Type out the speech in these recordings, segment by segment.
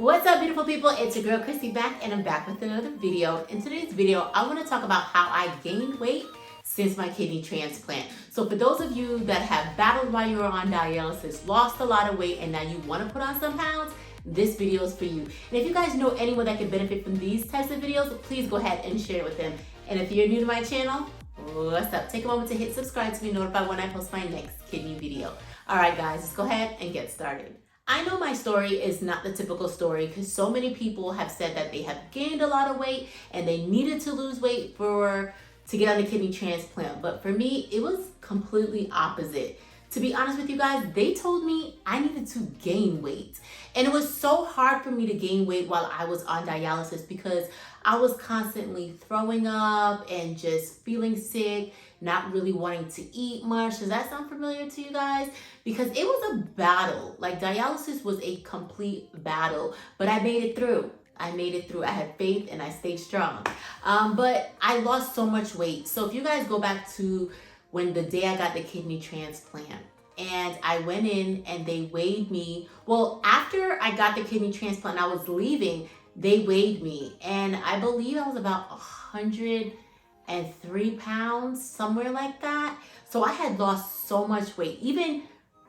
What's up, beautiful people? It's your girl Crissy back, and I'm back with another video. In today's video, I want to talk about how I gained weight since my kidney transplant. So for those of you that have battled while you were on dialysis, lost a lot of weight, and now you want to put on some pounds, this video is for you. And if you guys know anyone that can benefit from these types of videos, please go ahead and share it with them. And if you're new to my channel, what's up? Take a moment to hit subscribe to be notified when I post my next kidney video. All right, guys, let's go ahead and get started. I know my story is not the typical story because so many people have said that they have gained a lot of weight and they needed to lose weight to get on the kidney transplant. But for me, it was completely opposite. To be honest with you guys, they told me I needed to gain weight. And it was so hard for me to gain weight while I was on dialysis because I was constantly throwing up and just feeling sick, not really wanting to eat much. Does that sound familiar to you guys? Because it was a battle. Like, dialysis was a complete battle, but I made it through. I had faith and I stayed strong. But I lost so much weight. So if you guys go back to when the day I got the kidney transplant, and I went in and they weighed me. Well, after I got the kidney transplant and I was leaving, they weighed me. And I believe I was about 103 pounds, somewhere like that. So I had lost so much weight. Even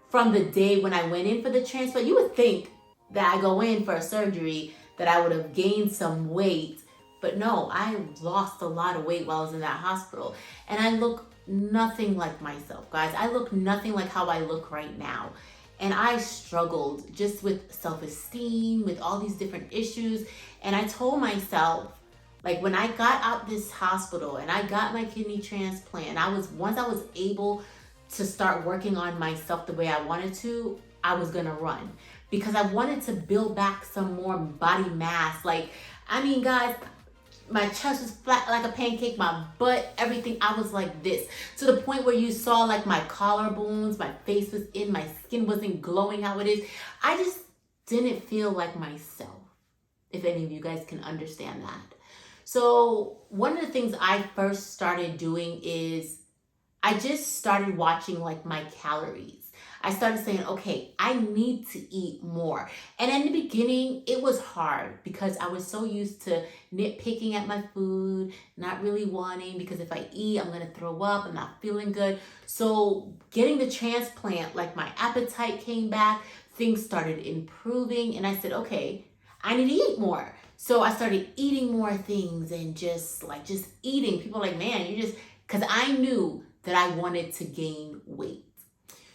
from the day when I went in for the transplant, you would think that I go in for a surgery that I would have gained some weight. But no, I lost a lot of weight while I was in that hospital. And I look nothing like myself, guys. I look nothing like how I look right now. And I struggled just with self-esteem, with all these different issues. And I told myself, like, when I got out this hospital and I got my kidney transplant, once I was able to start working on myself the way I wanted to, I was gonna run. Because I wanted to build back some more body mass. Like, I mean, guys, my chest was flat like a pancake, my butt, everything. I was like this, to the point where you saw like my collarbones, my face was in, my skin wasn't glowing how it is. I just didn't feel like myself, if any of you guys can understand that. So one of the things I first started doing is I just started watching like my calories. I started saying, okay, I need to eat more. And in the beginning, it was hard because I was so used to nitpicking at my food, not really wanting, because if I eat, I'm gonna throw up, I'm not feeling good. So getting the transplant, like, my appetite came back, things started improving, and I said, okay, I need to eat more. So I started eating more things and just eating. People are like, man, because I knew that I wanted to gain weight.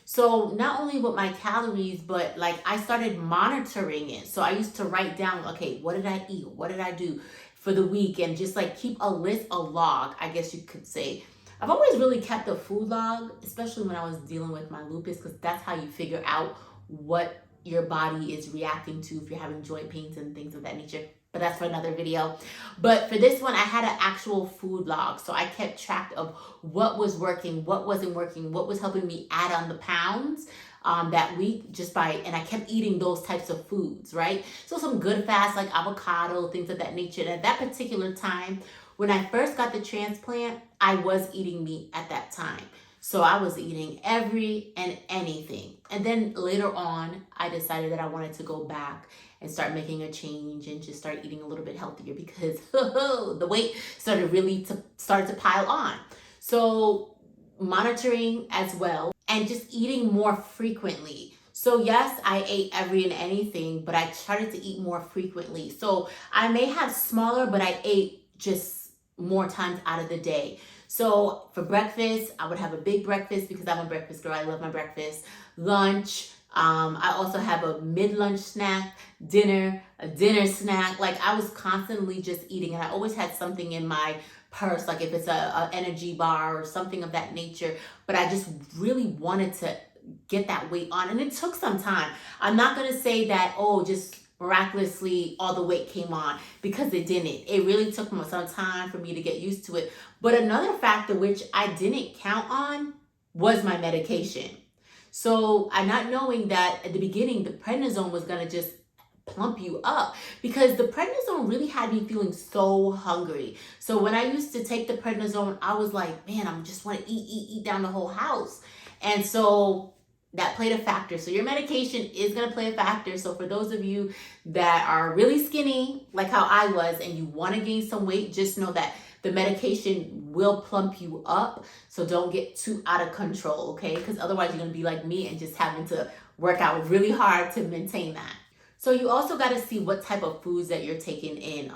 So not only with my calories, but like I started monitoring it. So I used to write down, okay, what did I eat? What did I do for the week? And just like keep a log, I guess you could say. I've always really kept a food log, especially when I was dealing with my lupus, because that's how you figure out what your body is reacting to if you're having joint pains and things of that nature. But that's for another video. But for this one, I had an actual food log. So I kept track of what was working, what wasn't working, what was helping me add on the pounds that week and I kept eating those types of foods, right? So some good fats like avocado, things of that nature. And at that particular time, when I first got the transplant, I was eating meat at that time. So I was eating every and anything. And then later on, I decided that I wanted to go back and start making a change and just start eating a little bit healthier because the weight started to pile on. So monitoring as well and just eating more frequently. So yes, I ate every and anything, but I started to eat more frequently. So I may have smaller, but I ate just more times out of the day. So for breakfast, I would have a big breakfast because I'm a breakfast girl. I love my breakfast. Lunch, I also have a mid-lunch snack, dinner, a dinner snack. Like, I was constantly just eating, and I always had something in my purse, like if it's a energy bar or something of that nature. But I just really wanted to get that weight on, and it took some time. I'm not going to say that, oh, just miraculously all the weight came on, because it didn't. It really took some time for me to get used to it. But another factor which I didn't count on was my medication. So I'm not knowing that at the beginning, the prednisone was going to just plump you up, because the prednisone really had me feeling so hungry. So when I used to take the prednisone, I was like, man, I just want to eat down the whole house. And so that played a factor. So your medication is going to play a factor. So for those of you that are really skinny, like how I was, and you want to gain some weight, just know that the medication will plump you up. So don't get too out of control, okay? Because otherwise you're going to be like me and just having to work out really hard to maintain that. So you also got to see what type of foods that you're taking in.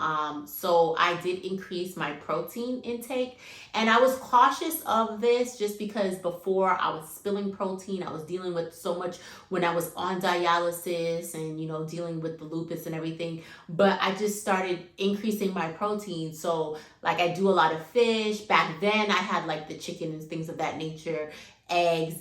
So I did increase my protein intake, and I was cautious of this just because before I was spilling protein. I was dealing with so much when I was on dialysis and, you know, dealing with the lupus and everything. But I just started increasing my protein. So like I do a lot of fish. Back then I had like the chicken and things of that nature, eggs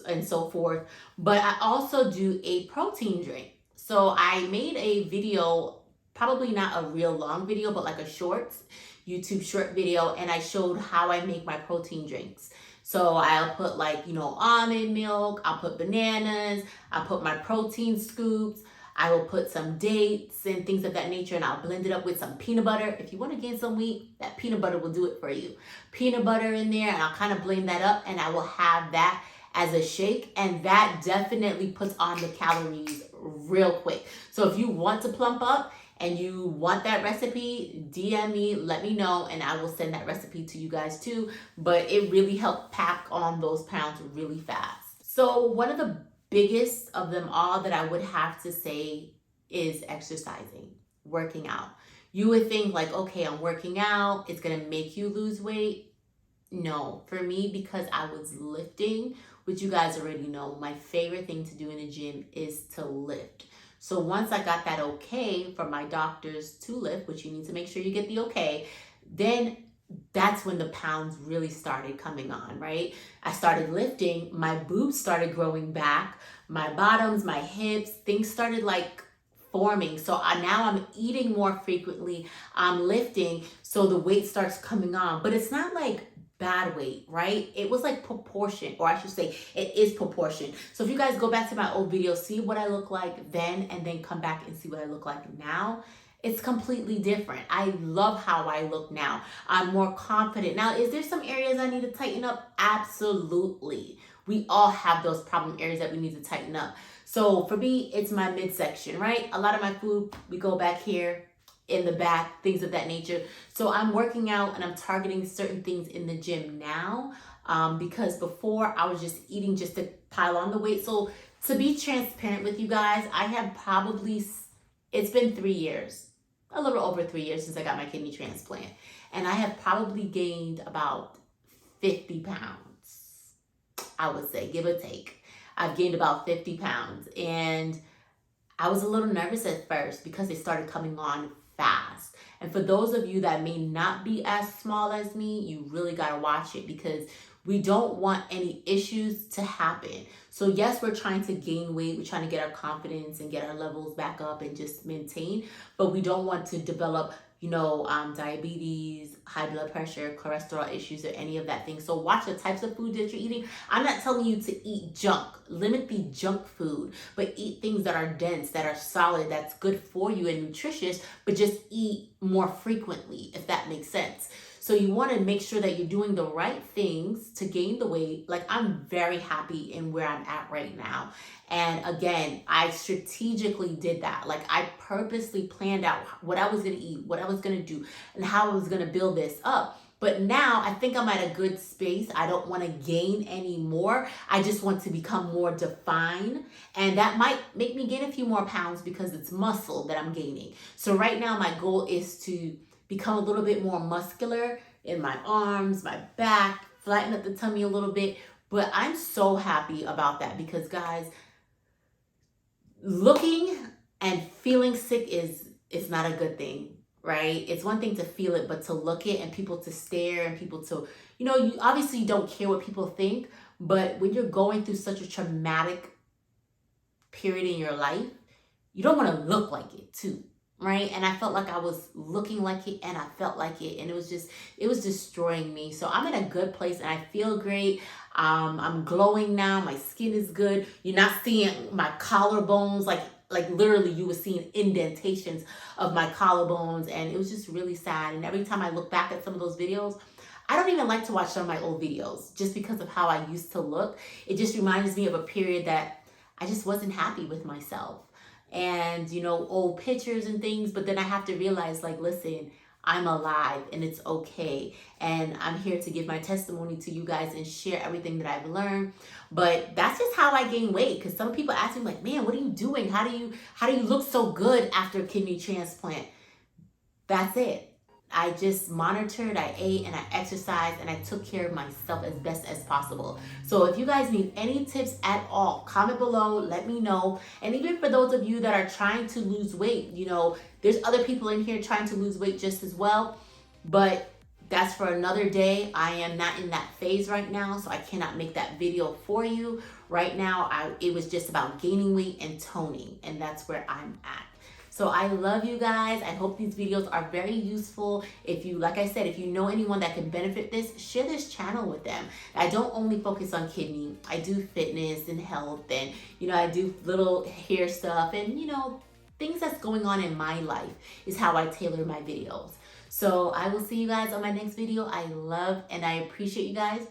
and so forth. But I also do a protein drink. So I made a video, probably not a real long video, but like a shorts, YouTube short video, and I showed how I make my protein drinks. So I'll put like, you know, almond milk, I'll put bananas, I'll put my protein scoops, I will put some dates and things of that nature, and I'll blend it up with some peanut butter. If you want to gain some weight, that peanut butter will do it for you. Peanut butter in there, and I'll kind of blend that up, and I will have that as a shake, and that definitely puts on the calories real quick. So if you want to plump up and you want that recipe, DM me, let me know, and I will send that recipe to you guys too. But it really helped pack on those pounds really fast. So one of the biggest of them all that I would have to say is exercising, working out. You would think like, okay, I'm working out, it's gonna make you lose weight. No, for me, because I was lifting, which you guys already know, my favorite thing to do in the gym is to lift. So once I got that okay from my doctors to lift, which you need to make sure you get the okay, then that's when the pounds really started coming on, right? I started lifting, my boobs started growing back, my bottoms, my hips, things started like forming. So now I'm eating more frequently, I'm lifting, so the weight starts coming on. But it's not like bad weight, right? It was like proportion, or I should say it is proportion. So if you guys go back to my old video, see what I look like then, and then come back and see what I look like now, it's completely different. I love how I look now. I'm more confident. Now, is there some areas I need to tighten up? Absolutely. We all have those problem areas that we need to tighten up. So for me, it's my midsection, right? A lot of my food, we go back here, in the back, things of that nature. So I'm working out and I'm targeting certain things in the gym now, because before I was just eating just to pile on the weight. So to be transparent with you guys, I have probably, it's been 3 years, a little over 3 years since I got my kidney transplant. And I have probably gained about 50 pounds, I would say, give or take. I've gained about 50 pounds. And I was a little nervous at first because they started coming on fast. And for those of you that may not be as small as me, you really got to watch it, because we don't want any issues to happen. So yes, we're trying to gain weight, we're trying to get our confidence and get our levels back up and just maintain, but we don't want to develop, you know, diabetes, high blood pressure, cholesterol issues, or any of that thing. So watch the types of food that you're eating. I'm not telling you to eat junk. Limit the junk food, but eat things that are dense, that are solid, that's good for you and nutritious, but just eat more frequently, if that makes sense. So you want to make sure that you're doing the right things to gain the weight. Like, I'm very happy in where I'm at right now. And again, I strategically did that. Like, I purposely planned out what I was going to eat, what I was going to do, and how I was going to build this up. But now I think I'm at a good space. I don't want to gain any more. I just want to become more defined. And that might make me gain a few more pounds because it's muscle that I'm gaining. So right now my goal is to become a little bit more muscular in my arms, my back, flatten up the tummy a little bit. But I'm so happy about that because, guys, looking and feeling sick is not a good thing, right? It's one thing to feel it, but to look it and people to stare and people to, you know, you obviously don't care what people think, but when you're going through such a traumatic period in your life, you don't want to look like it too. Right? And I felt like I was looking like it and I felt like it, and it was destroying me. So I'm in a good place and I feel great. I'm glowing now. My skin is good. You're not seeing my collarbones, like literally you were seeing indentations of my collarbones, and it was just really sad. And every time I look back at some of those videos, I don't even like to watch some of my old videos just because of how I used to look. It just reminds me of a period that I just wasn't happy with myself. And, you know, old pictures and things. But then I have to realize, like, listen, I'm alive and it's okay. And I'm here to give my testimony to you guys and share everything that I've learned. But that's just how I gain weight. Because some people ask me, like, man, what are you doing? How do you look so good after a kidney transplant? That's it. I just monitored, I ate, and I exercised, and I took care of myself as best as possible. So if you guys need any tips at all, comment below, let me know. And even for those of you that are trying to lose weight, you know, there's other people in here trying to lose weight just as well. But that's for another day. I am not in that phase right now, so I cannot make that video for you. Right now, it was just about gaining weight and toning, and that's where I'm at. So I love you guys. I hope these videos are very useful. If you, like I said, if you know anyone that can benefit this, share this channel with them. I don't only focus on kidney. I do fitness and health, and, you know, I do little hair stuff, and, you know, things that's going on in my life is how I tailor my videos. So I will see you guys on my next video. I love and I appreciate you guys.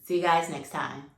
See you guys next time.